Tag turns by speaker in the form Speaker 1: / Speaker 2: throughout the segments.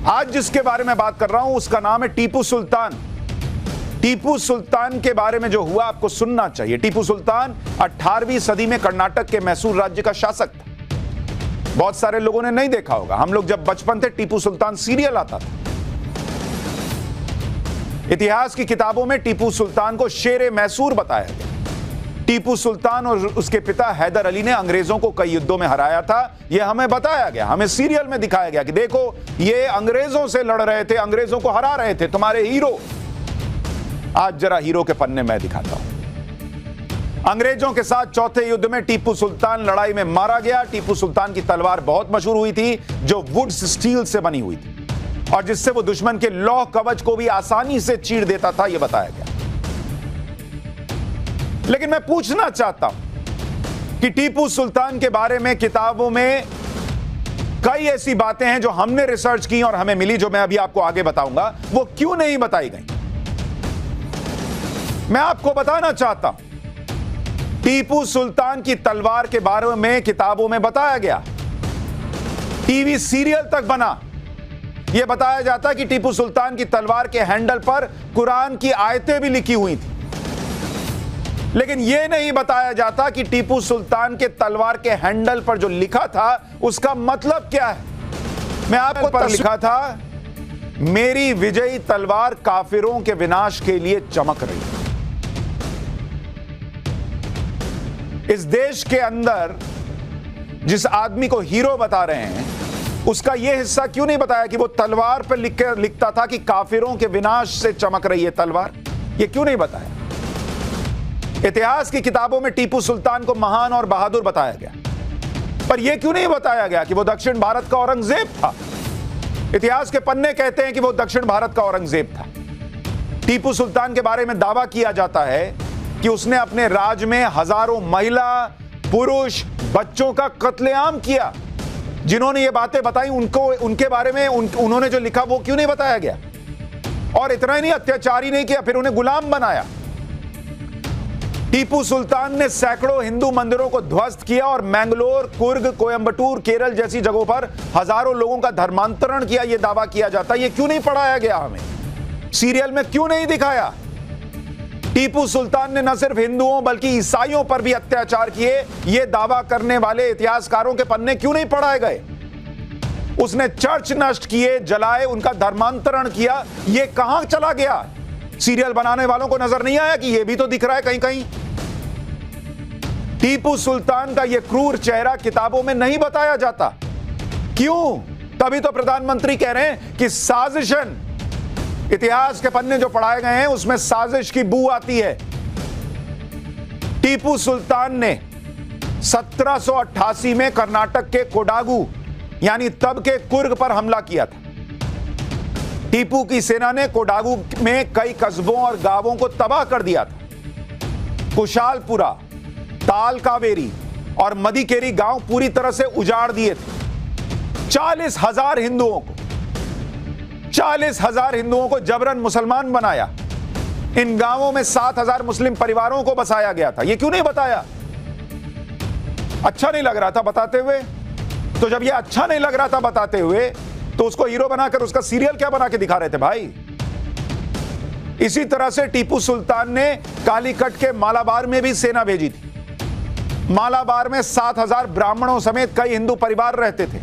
Speaker 1: आज जिसके बारे में बात कर रहा हूं उसका नाम है टीपू सुल्तान। टीपू सुल्तान के बारे में जो हुआ आपको सुनना चाहिए। टीपू सुल्तान 18वीं सदी में कर्नाटक के मैसूर राज्य का शासक था। बहुत सारे लोगों ने नहीं देखा होगा, हम लोग जब बचपन थे टीपू सुल्तान सीरियल आता था। इतिहास की किताबों में टीपू सुल्तान को शेरे मैसूर बताया गया। टीपू सुल्तान और उसके पिता हैदर अली ने अंग्रेजों को कई युद्धों में हराया था। यह हमें बताया गया, हमें सीरियल में दिखाया गया कि देखो ये अंग्रेजों से लड़ रहे थे, अंग्रेजों को हरा रहे थे, तुम्हारे हीरो। आज जरा हीरो के पन्ने मैं दिखाता हूं। अंग्रेजों के साथ चौथे युद्ध में टीपू सुल्तान लड़ाई में मारा गया। टीपू सुल्तान की तलवार बहुत मशहूर हुई थी, जो वुड्स स्टील से बनी हुई थी और जिससे वो दुश्मन के लौह कवच को भी आसानी से चीर देता था, यह बताया गया। लेकिन मैं पूछना चाहता हूं कि टीपू सुल्तान के बारे में किताबों में कई ऐसी बातें हैं जो हमने रिसर्च की और हमें मिली, जो मैं अभी आपको आगे बताऊंगा, वो क्यों नहीं बताई गई। मैं आपको बताना चाहता हूं टीपू सुल्तान की तलवार के बारे में किताबों में बताया गया, टीवी सीरियल तक बना। यह बताया जाता कि टीपू सुल्तान की तलवार के हैंडल पर कुरान की आयतें भी लिखी हुई थी। लेकिन यह नहीं बताया जाता कि टीपू सुल्तान के तलवार के हैंडल पर जो लिखा था उसका मतलब क्या है। मैं आपको पर लिखा था, मेरी विजयी तलवार काफिरों के विनाश के लिए चमक रही है। इस देश के अंदर जिस आदमी को हीरो बता रहे हैं उसका यह हिस्सा क्यों नहीं बताया कि वो तलवार पर लिखता था कि काफिरों के विनाश से चमक रही है तलवार। यह क्यों नहीं बताया। इतिहास की किताबों में टीपू सुल्तान को महान और बहादुर बताया गया, पर यह क्यों नहीं बताया गया कि वो दक्षिण भारत का औरंगजेब था। इतिहास के पन्ने कहते हैं कि वो दक्षिण भारत का औरंगजेब था। टीपू सुल्तान के बारे में दावा किया जाता है कि उसने अपने राज में हजारों महिला, पुरुष, बच्चों का कत्लेआम किया। जिन्होंने ये बातें बताई उनके बारे में उन्होंने जो लिखा वो क्यों नहीं बताया गया। और इतना ही नहीं, अत्याचार ही नहीं किया, फिर उन्हें गुलाम बनाया। टीपू सुल्तान ने सैकड़ों हिंदू मंदिरों को ध्वस्त किया और मैंगलोर, कुर्ग, कोयंबटूर, केरल जैसी जगहों पर हजारों लोगों का धर्मांतरण किया। यह दावा किया जाता है। यह क्यों नहीं पढ़ाया गया, हमें सीरियल में क्यों नहीं दिखाया। टीपू सुल्तान ने न सिर्फ हिंदुओं बल्कि ईसाइयों पर भी अत्याचार किए। यह दावा करने वाले इतिहासकारों के पन्ने क्यों नहीं पढ़ाए गए। उसने चर्च नष्ट किए, जलाए, उनका धर्मांतरण किया। यह कहां चला गया। सीरियल बनाने वालों को नजर नहीं आया कि यह भी तो दिख रहा है कहीं कहीं। टीपू सुल्तान का यह क्रूर चेहरा किताबों में नहीं बताया जाता। क्यों? तभी तो प्रधानमंत्री कह रहे हैं कि साजिशन। इतिहास के पन्ने जो पढ़ाए गए हैं उसमें साजिश की बू आती है। टीपू सुल्तान ने 1788 में कर्नाटक के कोडागु यानी तब के कुर्ग पर हमला किया था। टीपू की सेना ने कोडागु में कई कस्बों और गांवों को तबाह कर दिया था। कुशालपुरा, ताल कावेरी और मदिकेरी गांव पूरी तरह से उजाड़ दिए थे। 40,000 हिंदुओं को जबरन मुसलमान बनाया। इन गांवों में 7,000 मुस्लिम परिवारों को बसाया गया था। यह क्यों नहीं बताया। अच्छा नहीं लग रहा था बताते हुए। तो जब यह अच्छा नहीं लग रहा था बताते हुए तो उसको हीरो बनाकर उसका सीरियल क्या बना के दिखा रहे थे भाई। इसी तरह से टीपू सुल्तान ने कालीकट के मालाबार में भी सेना भेजी थी। मालाबार में 7,000 ब्राह्मणों समेत कई हिंदू परिवार रहते थे।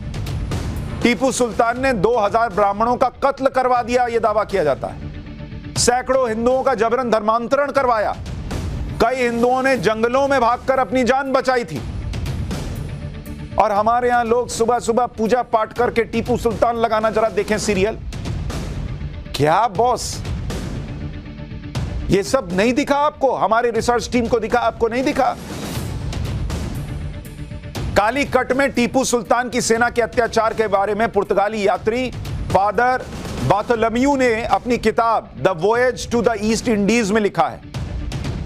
Speaker 1: टीपू सुल्तान ने 2,000 ब्राह्मणों का कत्ल करवा दिया, यह दावा किया जाता है। सैकड़ों हिंदुओं का जबरन धर्मांतरण करवाया। कई हिंदुओं ने जंगलों में भागकर अपनी जान बचाई थी। और हमारे यहां लोग सुबह सुबह पूजा पाठ करके टीपू सुल्तान लगाना, जरा देखें सीरियल। क्या बॉस, ये सब नहीं दिखा आपको? हमारी रिसर्च टीम को दिखा, आपको नहीं दिखा? कालीकट में टीपू सुल्तान की सेना के अत्याचार के बारे में पुर्तगाली यात्री फादर बार्थोलोम्यू ने अपनी किताब the voyage to the East Indies में लिखा है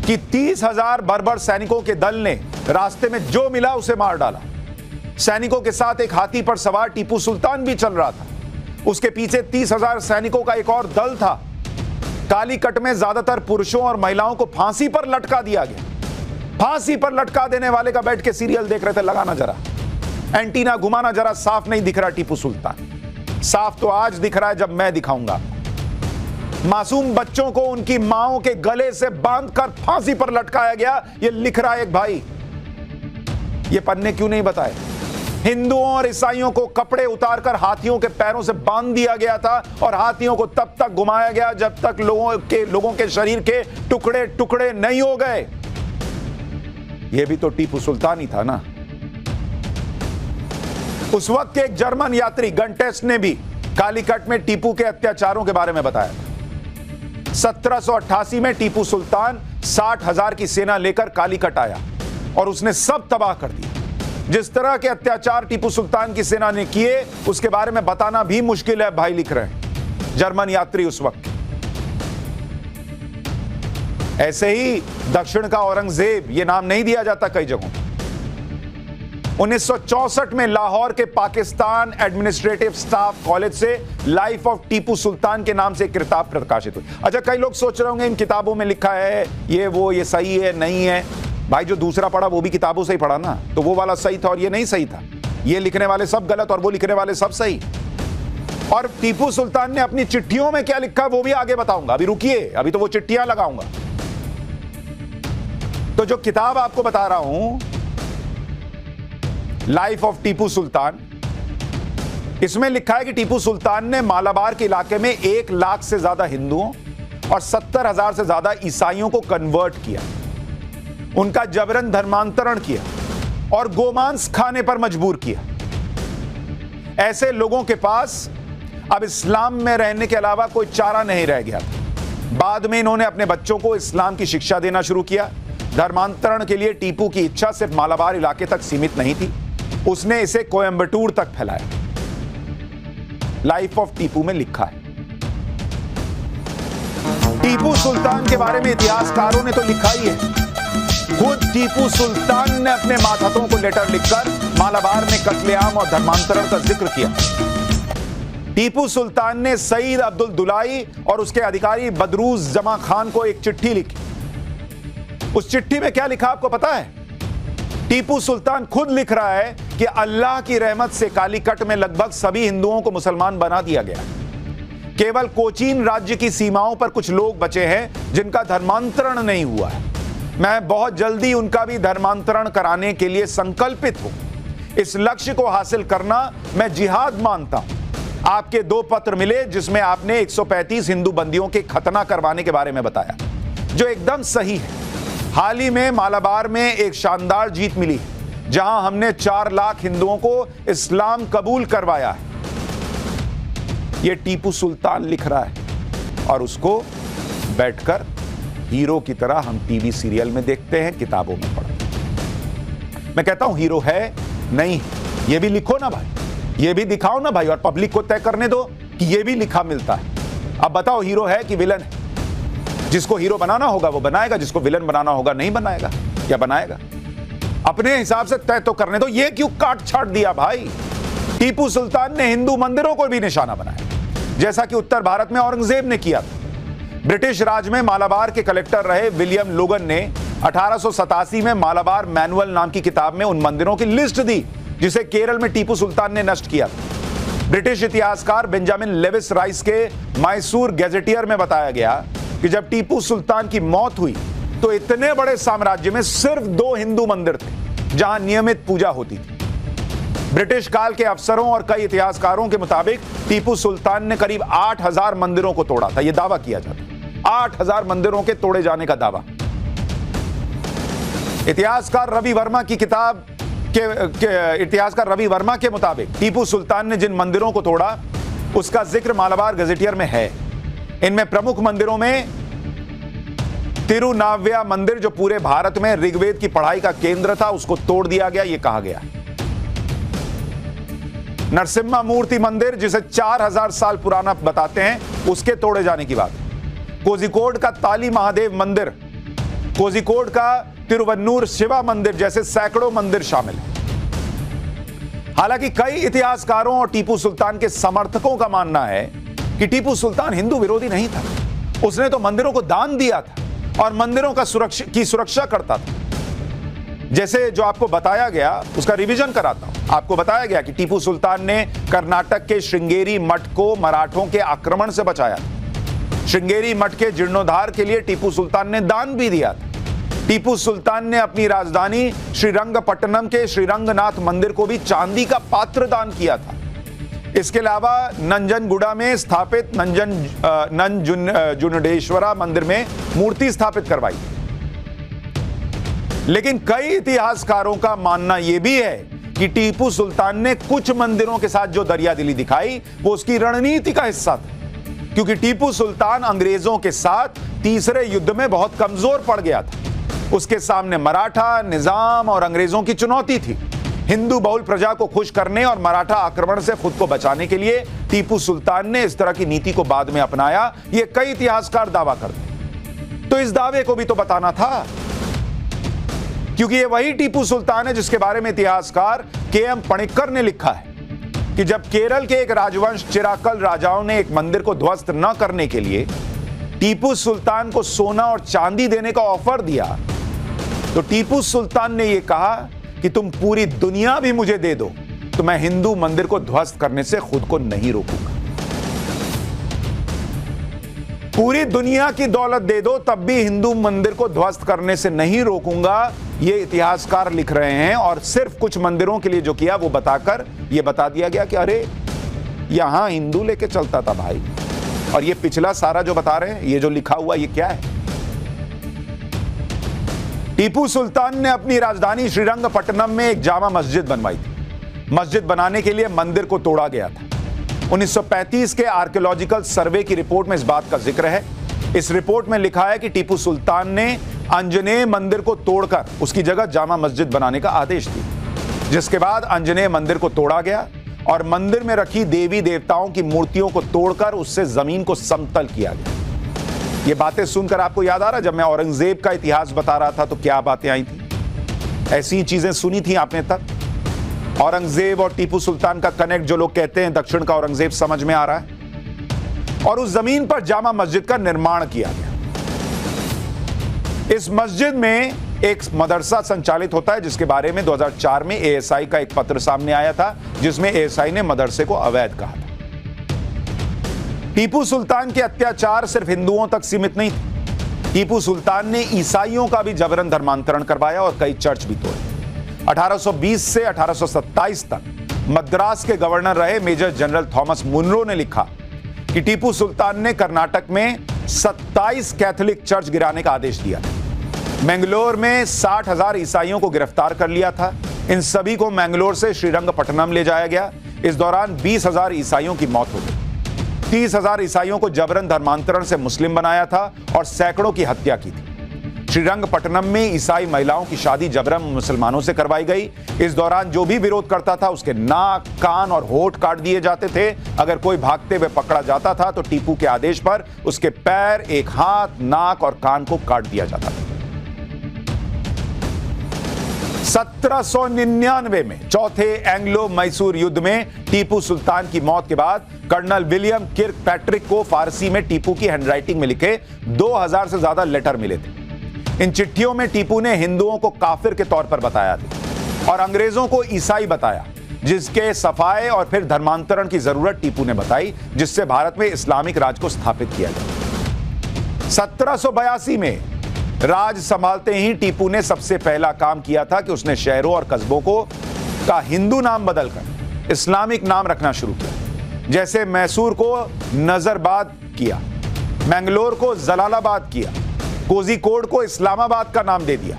Speaker 1: कि 30,000 बर्बर सैनिकों के दल ने रास्ते में जो मिला उसे मार डाला। सैनिकों के साथ एक हाथी पर सवार टीपू सुल्तान भी चल रहा था। उसके पीछे 30,000 सैनिकों का एक और दल था। कालीकट में ज्यादातर पुरुषों और महिलाओं को फांसी पर लटका दिया गया। फांसी पर लटका देने वाले का बैठ के सीरियल देख रहे थे। लगाना जरा, एंटीना घुमाना जरा, साफ नहीं दिख रहा टीपू सुल्तान। साफ तो आज दिख रहा है जब मैं दिखाऊंगा। मासूम बच्चों को उनकी माओं के गले से बांधकर फांसी पर लटकाया गया, यह लिख रहा है एक भाई। ये पन्ने क्यों नहीं बताए? हिंदुओं और ईसाइयों को कपड़े उतारकर हाथियों के पैरों से बांध दिया गया था और हाथियों को तब तक घुमाया गया जब तक लोगों के शरीर के टुकड़े टुकड़े नहीं हो गए। यह भी तो टीपू सुल्तान ही था ना। उस वक्त के एक जर्मन यात्री गंटेस्ट ने भी कालीकट में टीपू के अत्याचारों के बारे में बताया। 1788 में टीपू सुल्तान 60,000 की सेना लेकर कालीकट आया और उसने सब तबाह कर दिया। जिस तरह के अत्याचार टीपू सुल्तान की सेना ने किए उसके बारे में बताना भी मुश्किल है, भाई लिख रहे हैं जर्मन यात्री उस वक्त। ऐसे ही दक्षिण का औरंगजेब, यह नाम नहीं दिया जाता कई जगहों। 1964 में लाहौर के पाकिस्तान एडमिनिस्ट्रेटिव स्टाफ कॉलेज से लाइफ ऑफ टीपू सुल्तान के नाम से एक किताब प्रकाशित हुई। अच्छा, कई लोग सोच रहे होंगे इन किताबों में लिखा है ये सही है नहीं है। भाई जो दूसरा पढ़ा वो भी किताबों से ही पढ़ा ना, तो वो वाला सही था और ये नहीं सही था। ये लिखने वाले सब गलत और वो लिखने वाले सब सही। और टीपू सुल्तान ने अपनी चिट्ठियों में क्या लिखा वो भी आगे बताऊंगा। अभी रुकिए, अभी तो वो चिट्ठियां लगाऊंगा। तो जो किताब आपको बता रहा हूं, लाइफ ऑफ टीपू सुल्तान, इसमें लिखा है कि टीपू सुल्तान ने मालाबार के इलाके में 1 लाख से ज्यादा हिंदुओं और 70,000 से ज्यादा ईसाइयों को कन्वर्ट किया, उनका जबरन धर्मांतरण किया और गोमांस खाने पर मजबूर किया। ऐसे लोगों के पास अब इस्लाम में रहने के अलावा कोई चारा नहीं रह गया था। बाद में इन्होंने अपने बच्चों को इस्लाम की शिक्षा देना शुरू किया। धर्मांतरण के लिए टीपू की इच्छा सिर्फ मालाबार इलाके तक सीमित नहीं थी, उसने इसे कोयंबटूर तक फैलाया। लाइफ ऑफ टीपू में लिखा है। टीपू सुल्तान के बारे में इतिहासकारों ने तो लिखा ही है। खुद टीपू सुल्तान ने अपने मातहतों को लेटर लिखकर मालाबार में कत्लेआम और धर्मांतरण का जिक्र किया। टीपू सुल्तान ने सईद अब्दुल दुलाई और उसके अधिकारी बदरूज जमा खान को एक चिट्ठी लिखी। उस चिट्ठी में क्या लिखा आपको पता है? टीपू सुल्तान खुद लिख रहा है कि अल्लाह की रहमत से कालीकट में लगभग सभी हिंदुओं को मुसलमान बना दिया गया। केवल कोचीन राज्य की सीमाओं पर कुछ लोग बचे हैं जिनका धर्मांतरण नहीं हुआ है। मैं बहुत जल्दी उनका भी धर्मांतरण कराने के लिए संकल्पित हूं। इस लक्ष्य को हासिल करना मैं जिहाद मानता हूं। आपके 2 पत्र मिले जिसमें आपने 135 हिंदू बंदियों के खतना करवाने के बारे में बताया, जो एकदम सही है। हाल ही में मालाबार में एक शानदार जीत मिली जहां हमने 4 लाख हिंदुओं को इस्लाम कबूल करवाया है। यह टीपू सुल्तान लिख रहा है और उसको बैठकर हीरो की तरह हम टीवी सीरियल में देखते हैं, किताबों में पढ़ते हैं। मैं कहता हूं हीरो है नहीं, ये भी लिखो ना भाई, ये भी दिखाओ ना भाई, और पब्लिक को तय करने दो कि ये भी लिखा मिलता है। अब बताओ हीरो है कि विलन है? जिसको हीरो बनाना होगा वो बनाएगा, जिसको विलन बनाना होगा नहीं बनाएगा। क्या बनाएगा? अपने हिसाब से तय तो करने दो। ये क्यों काट छाट दिया भाई? टीपू सुल्तान ने हिंदू मंदिरों को भी निशाना बनाया, जैसा कि उत्तर भारत में औरंगजेब ने किया था। ब्रिटिश राज में मालाबार के कलेक्टर रहे विलियम लोगन ने 1887 में मालाबार मैनुअल नाम की किताब में उन मंदिरों की लिस्ट दी जिसे केरल में टीपू सुल्तान ने नष्ट किया था। ब्रिटिश इतिहासकार बेंजामिन लेविस राइस के मैसूर गैजेटियर में बताया गया कि जब टीपू सुल्तान की मौत हुई तो इतने बड़े साम्राज्य में सिर्फ 2 हिंदू मंदिर थे जहां नियमित पूजा होती थी। ब्रिटिश काल के अफसरों और कई इतिहासकारों के मुताबिक टीपू सुल्तान ने करीब 8,000 मंदिरों को तोड़ा था। यह दावा किया जाता है 8,000 मंदिरों के तोड़े जाने का दावा। इतिहासकार रवि वर्मा के मुताबिक टीपू सुल्तान ने जिन मंदिरों को तोड़ा उसका जिक्र मालाबार गजेटियर में है। इनमें प्रमुख मंदिरों में तिरुनाव्या मंदिर, जो पूरे भारत में ऋग्वेद की पढ़ाई का केंद्र था, उसको तोड़ दिया गया, यह कहा गया। नरसिम्हा मूर्ति मंदिर, जिसे 4000 साल पुराना बताते हैं, उसके तोड़े जाने की बात। कोझिकोड का ताली महादेव मंदिर, कोझिकोड का तिरुवन्नूर शिवा मंदिर जैसे सैकड़ों मंदिर शामिल हैं। हालांकि कई इतिहासकारों और टीपू सुल्तान के समर्थकों का मानना है कि टीपू सुल्तान हिंदू विरोधी नहीं था। उसने तो मंदिरों को दान दिया था और मंदिरों की सुरक्षा करता था। जैसे जो आपको बताया गया उसका रिवीजन कराता हूं। आपको बताया गया कि टीपू सुल्तान ने कर्नाटक के श्रृंगेरी मठ को मराठों के आक्रमण से बचाया था। श्रृंगेरी मठ के जीर्णोद्धार के लिए टीपू सुल्तान ने दान भी दिया था। टीपू सुल्तान ने अपनी राजधानी श्रीरंगपट्टनम के श्रीरंगनाथ मंदिर को भी चांदी का पात्र दान किया था। इसके अलावा नंजनगुड़ा में स्थापित नंजुंडेश्वरा मंदिर में मूर्ति स्थापित करवाई। लेकिन कई इतिहासकारों का मानना यह भी है कि टीपू सुल्तान ने कुछ मंदिरों के साथ जो दरियादिली दिखाई वो उसकी रणनीति का हिस्सा था, क्योंकि टीपू सुल्तान अंग्रेजों के साथ तीसरे युद्ध में बहुत कमजोर पड़ गया था। उसके सामने मराठा निजाम और अंग्रेजों की चुनौती थी। हिंदू बहुल प्रजा को खुश करने और मराठा आक्रमण से खुद को बचाने के लिए टीपू सुल्तान ने इस तरह की नीति को बाद में अपनाया। ये कई इतिहासकार दावा करते, तो इस दावे को भी तो बताना था, क्योंकि ये वही टीपू सुल्तान है जिसके बारे में इतिहासकार के.एम. पणिक्कर ने लिखा है कि जब केरल के एक राजवंश चिराकल राजाओं ने एक मंदिर को ध्वस्त न करने के लिए टीपू सुल्तान को सोना और चांदी देने का ऑफर दिया, तो टीपू सुल्तान ने यह कहा कि तुम पूरी दुनिया भी मुझे दे दो तो मैं हिंदू मंदिर को ध्वस्त करने से खुद को नहीं रोकूंगा। पूरी दुनिया की दौलत दे दो तब भी हिंदू मंदिर को ध्वस्त करने से नहीं रोकूंगा, ये इतिहासकार लिख रहे हैं। और सिर्फ कुछ मंदिरों के लिए जो किया वो बताकर ये बता दिया गया कि अरे यहां हिंदू लेके चलता था भाई, और ये पिछला सारा जो बता रहे हैं, ये जो लिखा हुआ ये क्या है। टीपू सुल्तान ने अपनी राजधानी श्रीरंगपट्टनम में एक जामा मस्जिद बनवाई थी। मस्जिद बनाने के लिए मंदिर को तोड़ा गया था। 1935 के आर्कियोलॉजिकल सर्वे की रिपोर्ट में इस बात का जिक्र है। इस रिपोर्ट में लिखा है कि टीपू सुल्तान ने आंजनेय मंदिर को तोड़कर उसकी जगह जामा मस्जिद बनाने का आदेश दिया, जिसके बाद आंजनेय मंदिर को तोड़ा गया और मंदिर में रखी देवी देवताओं की मूर्तियों को तोड़कर उससे जमीन को समतल किया गया। ये बातें सुनकर आपको याद आ रहा, जब मैं औरंगजेब का इतिहास बता रहा था तो क्या बातें आई थी, ऐसी चीजें सुनी थी आपने तब। औरंगजेब और टीपू सुल्तान का कनेक्ट जो लोग कहते हैं दक्षिण का औरंगजेब समझ में आ रहा है। और उस जमीन पर जामा मस्जिद का निर्माण किया गया। इस मस्जिद में एक मदरसा संचालित होता है, जिसके बारे में 2004 में एएसआई का एक पत्र सामने आया था, जिसमें एएसआई ने मदरसे को अवैध कहा था। टीपू सुल्तान के अत्याचार सिर्फ हिंदुओं तक सीमित नहीं थे। टीपू सुल्तान ने ईसाइयों का भी जबरन धर्मांतरण करवाया और कई चर्च भी तोड़े। 1820 से 1827 तक मद्रास के गवर्नर रहे मेजर जनरल थॉमस मुनरो ने लिखा कि टीपू सुल्तान ने कर्नाटक में 27 कैथोलिक चर्च गिराने का आदेश दिया। मैंगलोर में 60,000 ईसाइयों को गिरफ्तार कर लिया था। इन सभी को मैंगलोर से श्रीरंगपट्टनम ले जाया गया। इस दौरान 20,000 ईसाइयों की मौत हो गई। 30,000 ईसाइयों को जबरन धर्मांतरण से मुस्लिम बनाया था और सैकड़ों की हत्या की थी। श्रीरंगपट्टनम में ईसाई महिलाओं की शादी जबरन मुसलमानों से करवाई गई। इस दौरान जो भी विरोध करता था उसके नाक, कान और होठ काट दिए जाते थे। अगर कोई भागते हुए पकड़ा जाता था तो टीपू के आदेश पर उसके पैर, एक हाथ, नाक और कान को काट दिया जाता था। 1799 में चौथे एंग्लो मैसूर युद्ध में टीपू सुल्तान की मौत के बाद कर्नल विलियम किर्क पैट्रिक को फारसी में टीपू की हैंडराइटिंग में लिखे 2000 से ज्यादा लेटर मिले थे। इन चिट्ठियों में टीपू ने हिंदुओं को काफिर के तौर पर बताया था और अंग्रेजों को ईसाई बताया, जिसके सफाए और फिर धर्मांतरण की जरूरत टीपू ने बताई, जिससे भारत में इस्लामिक राज को स्थापित किया गया। 1782 में राज संभालते ही टीपू ने सबसे पहला काम किया था कि उसने शहरों और कस्बों का हिंदू नाम बदलकर इस्लामिक नाम रखना शुरू किया। जैसे मैसूर को नजरबाद किया, मैंगलोर को जलालाबाद किया, कोझिकोड को इस्लामाबाद का नाम दे दिया।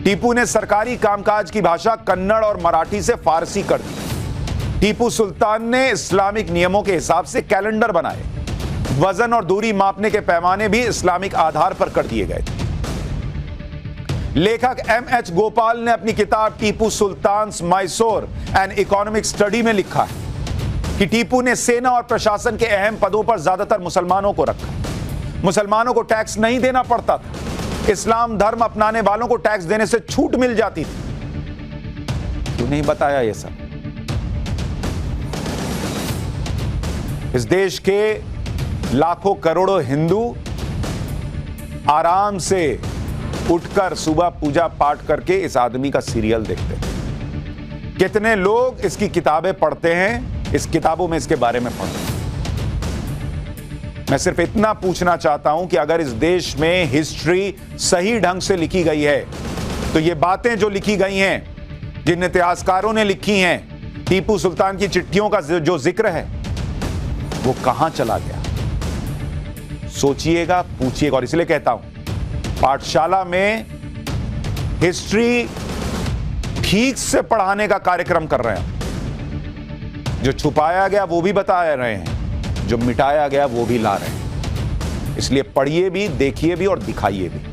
Speaker 1: टीपू ने सरकारी कामकाज की भाषा कन्नड़ और मराठी से फारसी कर दी। टीपू सुल्तान ने इस्लामिक नियमों के हिसाब से कैलेंडर बनाए। वजन और दूरी मापने के पैमाने भी इस्लामिक आधार पर कर दिए गए थे। लेखक एम.एच. गोपाल ने अपनी किताब Tipu Sultan's Mysore an economic study में लिखा है कि टीपू ने सेना और प्रशासन के अहम पदों पर ज्यादातर मुसलमानों को रखा। मुसलमानों को टैक्स नहीं देना पड़ता था। इस्लाम धर्म अपनाने वालों को टैक्स देने से छूट मिल जाती थी। क्यों नहीं बताया यह सब? इस देश के लाखों करोड़ों हिंदू आराम से उठकर सुबह पूजा पाठ करके इस आदमी का सीरियल देखते हैं। कितने लोग इसकी किताबें पढ़ते हैं, इस किताबों में इसके बारे में पढ़ते हैं। मैं सिर्फ इतना पूछना चाहता हूं कि अगर इस देश में हिस्ट्री सही ढंग से लिखी गई है तो ये बातें जो लिखी गई हैं, जिन इतिहासकारों ने लिखी हैं, टीपू सुल्तान की चिट्ठियों का जो जिक्र है, वो कहां चला गया? सोचिएगा, पूछिएगा। और इसलिए कहता हूं, पाठशाला में हिस्ट्री ठीक से पढ़ाने का कार्यक्रम कर रहे हैं। जो छुपाया गया वो भी बता रहे हैं, जो मिटाया गया वो भी ला रहे हैं। इसलिए पढ़िए भी, देखिए भी और दिखाइए भी।